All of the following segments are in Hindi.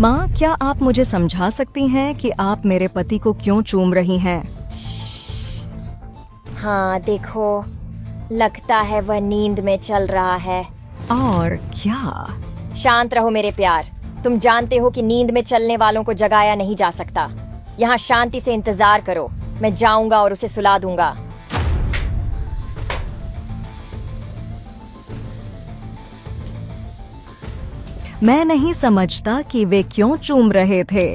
माँ, क्या आप मुझे समझा सकती हैं कि आप मेरे पति को क्यों चूम रही हैं? हाँ देखो, लगता है वह नींद में चल रहा है। और क्या? शांत रहो मेरे प्यार। तुम जानते हो कि नींद में चलने वालों को जगाया नहीं जा सकता। यहाँ शांति से इंतजार करो, मैं जाऊंगा और उसे सुला दूंगा। मैं नहीं समझता कि वे क्यों चूम रहे थे।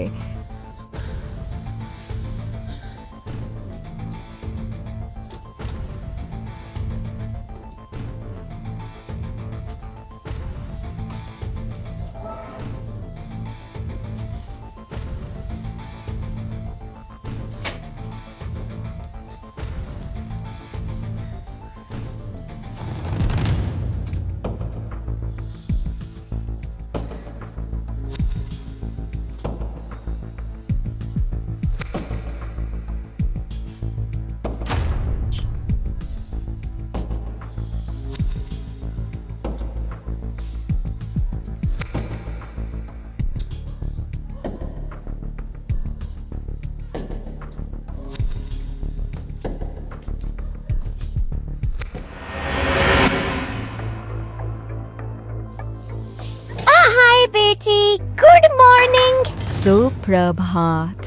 हाय बेटी, गुड मॉर्निंग। सुप्रभात।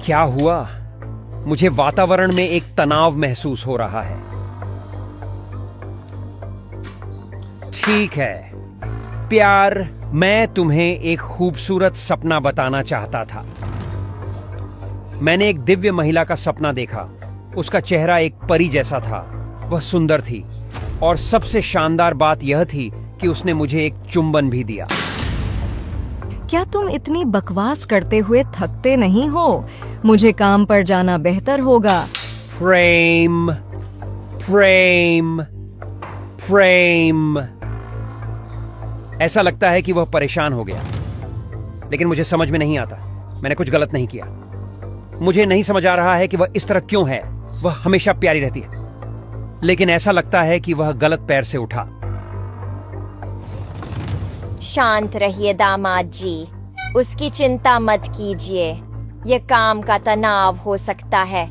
क्या हुआ? मुझे वातावरण में एक तनाव महसूस हो रहा है। ठीक है प्यार, मैं तुम्हें एक खूबसूरत सपना बताना चाहता था। मैंने एक दिव्य महिला का सपना देखा। उसका चेहरा एक परी जैसा था। वह सुंदर थी और सबसे शानदार बात यह थी कि उसने मुझे एक चुंबन भी दिया। क्या तुम इतनी बकवास करते हुए थकते नहीं हो? मुझे काम पर जाना बेहतर होगा। प्रेम, प्रेम, प्रेम। ऐसा लगता है कि वह परेशान हो गया, लेकिन मुझे समझ में नहीं आता। मैंने कुछ गलत नहीं किया। मुझे नहीं समझ आ रहा है कि वह इस तरह क्यों है। वह हमेशा प्यारी रहती है, लेकिन ऐसा लगता है कि वह गलत पैर से उठा। शांत रहिए दामाद जी, उसकी चिंता मत कीजिए। यह काम का तनाव हो सकता है,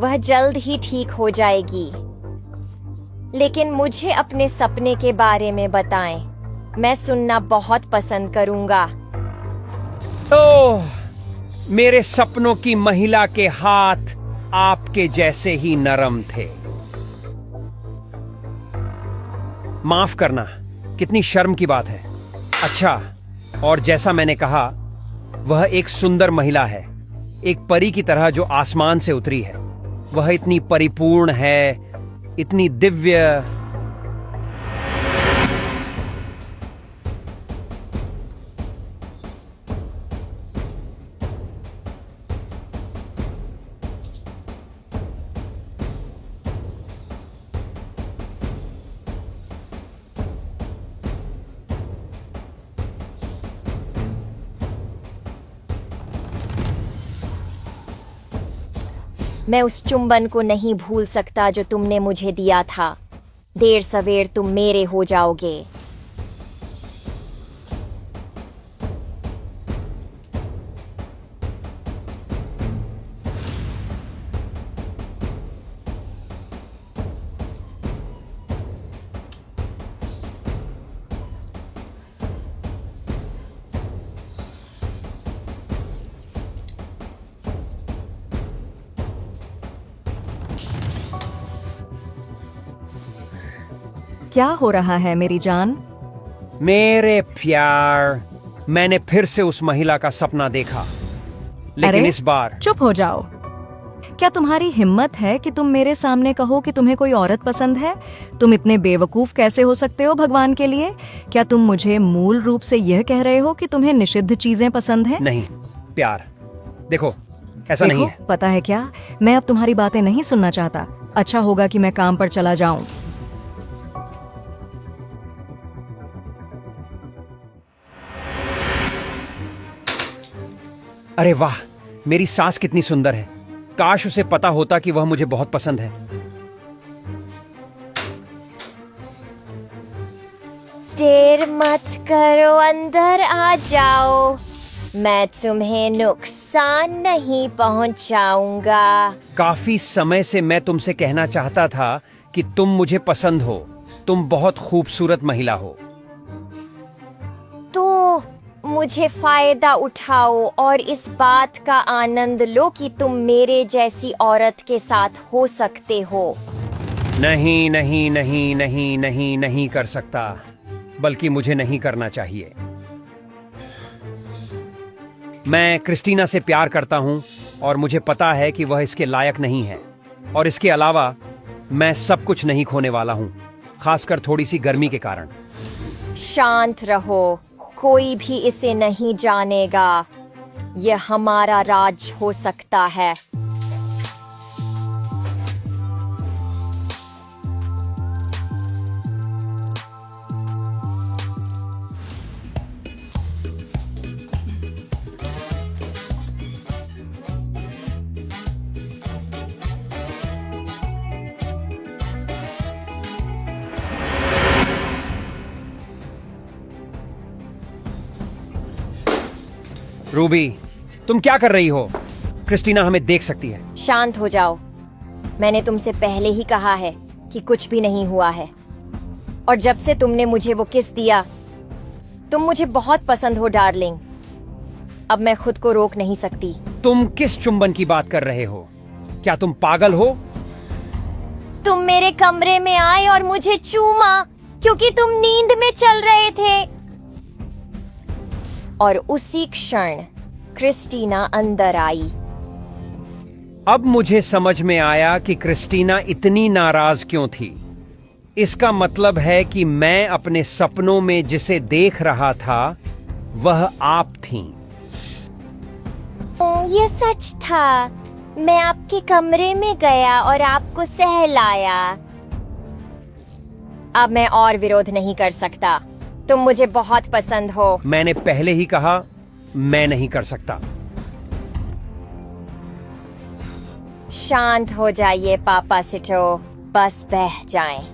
वह जल्द ही ठीक हो जाएगी। लेकिन मुझे अपने सपने के बारे में बताएं, मैं सुनना बहुत पसंद करूंगा। ओह, मेरे सपनों की महिला के हाथ आपके जैसे ही नरम थे। माफ करना, कितनी शर्म की बात है। अच्छा, और जैसा मैंने कहा, वह एक सुंदर महिला है, एक परी की तरह जो आसमान से उतरी है। वह इतनी परिपूर्ण है, इतनी दिव्य। मैं उस चुंबन को नहीं भूल सकता जो तुमने मुझे दिया था। देर सवेर तुम मेरे हो जाओगे। क्या हो रहा है मेरी जान? मेरे प्यार, मैंने फिर से उस महिला का सपना देखा, लेकिन अरे, इस बार। चुप हो जाओ। क्या तुम्हारी हिम्मत है कि तुम मेरे सामने कहो कि तुम्हें कोई औरत पसंद है? तुम इतने बेवकूफ कैसे हो सकते हो भगवान के लिए? क्या तुम मुझे मूल रूप से यह कह रहे हो कि तुम्हें निषिद्ध चीजें पसंद हैं? नहीं प्यार, देखो ऐसा नहीं है। पता है क्या, मैं अब तुम्हारी बातें नहीं सुनना चाहता। अच्छा होगा कि मैं काम पर चला जाऊं। अरे वाह, मेरी सास कितनी सुंदर है। काश उसे पता होता कि वह मुझे बहुत पसंद है। देर मत करो, अंदर आ जाओ। मैं तुम्हें नुकसान नहीं पहुंचाऊंगा। काफी समय से मैं तुमसे कहना चाहता था कि तुम मुझे पसंद हो। तुम बहुत खूबसूरत महिला हो। तो मुझे फायदा उठाओ और इस बात का आनंद लो कि तुम मेरे जैसी औरत के साथ हो सकते हो। नहीं नहीं नहीं नहीं नहीं नहीं कर सकता, बल्कि मुझे नहीं करना चाहिए। मैं क्रिस्टीना से प्यार करता हूं और मुझे पता है कि वह इसके लायक नहीं है। और इसके अलावा मैं सब कुछ नहीं खोने वाला हूं, खासकर थोड़ी सी गर्मी के कारण। शांत रहो, कोई भी इसे नहीं जानेगा। यह हमारा राज हो सकता है। रूबी, तुम क्या कर रही हो? क्रिस्टीना हमें देख सकती है। शांत हो जाओ। मैंने तुमसे पहले ही कहा है कि कुछ भी नहीं हुआ है। और जब से तुमने मुझे वो किस दिया, तुम मुझे बहुत पसंद हो डार्लिंग। अब मैं खुद को रोक नहीं सकती। तुम किस चुंबन की बात कर रहे हो? क्या तुम पागल हो? तुम मेरे कमरे में आए और मुझे चूमा क्योंकि तुम नींद में चल रहे थे। और उसी क्षण क्रिस्टीना अंदर आई। अब मुझे समझ में आया कि क्रिस्टीना इतनी नाराज क्यों थी। इसका मतलब है कि मैं अपने सपनों में जिसे देख रहा था वह आप थीं। ये सच था। मैं आपके कमरे में गया और आपको सहलाया। अब मैं और विरोध नहीं कर सकता। तुम मुझे बहुत पसंद हो। मैंने पहले ही कहा, मैं नहीं कर सकता। शांत हो जाइए पापा सिटो, बस बह जाएं।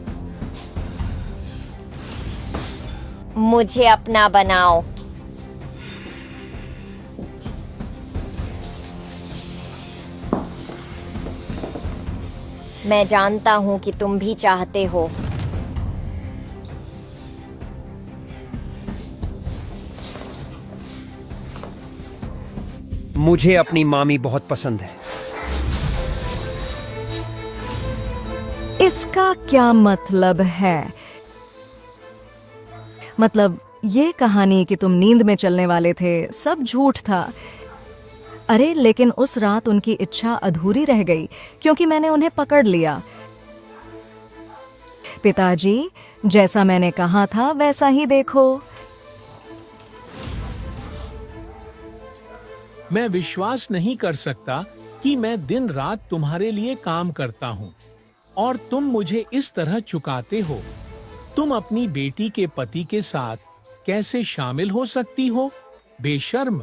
मुझे अपना बनाओ। मैं जानता हूं कि तुम भी चाहते हो। मुझे अपनी मामी बहुत पसंद है। इसका क्या मतलब है? मतलब ये कहानी कि तुम नींद में चलने वाले थे सब झूठ था। अरे लेकिन उस रात उनकी इच्छा अधूरी रह गई क्योंकि मैंने उन्हें पकड़ लिया। पिताजी, जैसा मैंने कहा था वैसा ही देखो। मैं विश्वास नहीं कर सकता कि मैं दिन रात तुम्हारे लिए काम करता हूँ और तुम मुझे इस तरह चुकाते हो। तुम अपनी बेटी के पति के साथ कैसे शामिल हो सकती हो? बेशर्म,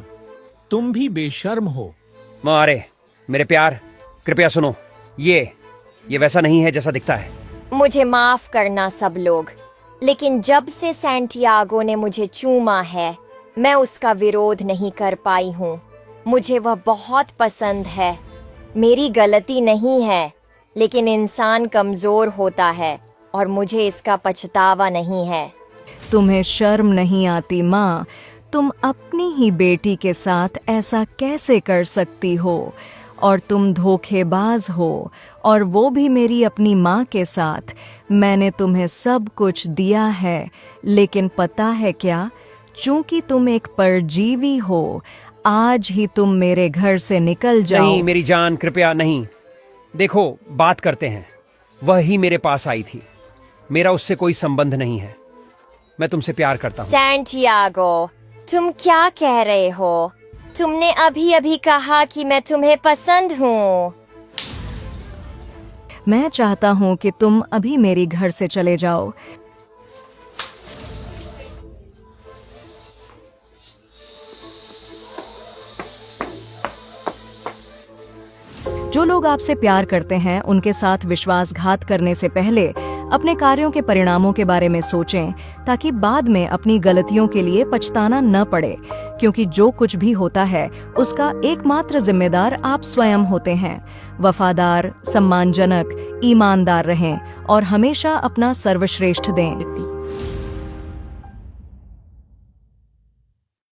तुम भी बेशर्म हो। मारे मेरे प्यार, कृपया सुनो। ये वैसा नहीं है जैसा दिखता है। मुझे माफ करना सब लोग, लेकिन जब से सैंटियागो ने मुझे चूमा है, मैं उसका विरोध नहीं कर पाई हूँ। मुझे वह बहुत पसंद है। मेरी गलती नहीं है, लेकिन इंसान कमजोर होता है और मुझे इसका पछतावा नहीं है। तुम्हें शर्म नहीं आती माँ? तुम अपनी ही बेटी के साथ ऐसा कैसे कर सकती हो? और तुम धोखेबाज हो, और वो भी मेरी अपनी माँ के साथ। मैंने तुम्हें सब कुछ दिया है, लेकिन पता है क्या? चूंकि तुम एक परजीवी हो, आज ही तुम मेरे घर से निकल जाओ। नहीं मेरी जान, कृपया नहीं। देखो, बात करते हैं। वह ही मेरे पास आई थी। मेरा उससे कोई संबंध नहीं है। मैं तुमसे प्यार करता हूँ। सैंटियागो, तुम क्या कह रहे हो? तुमने अभी अभी कहा कि मैं तुम्हें पसंद हूँ। मैं चाहता हूँ कि तुम अभी मेरी घर से चले जाओ। जो लोग आपसे प्यार करते हैं उनके साथ विश्वासघात करने से पहले अपने कार्यों के परिणामों के बारे में सोचें, ताकि बाद में अपनी गलतियों के लिए पछताना न पड़े, क्योंकि जो कुछ भी होता है उसका एकमात्र जिम्मेदार आप स्वयं होते हैं। वफादार, सम्मानजनक, ईमानदार रहें और हमेशा अपना सर्वश्रेष्ठ दें।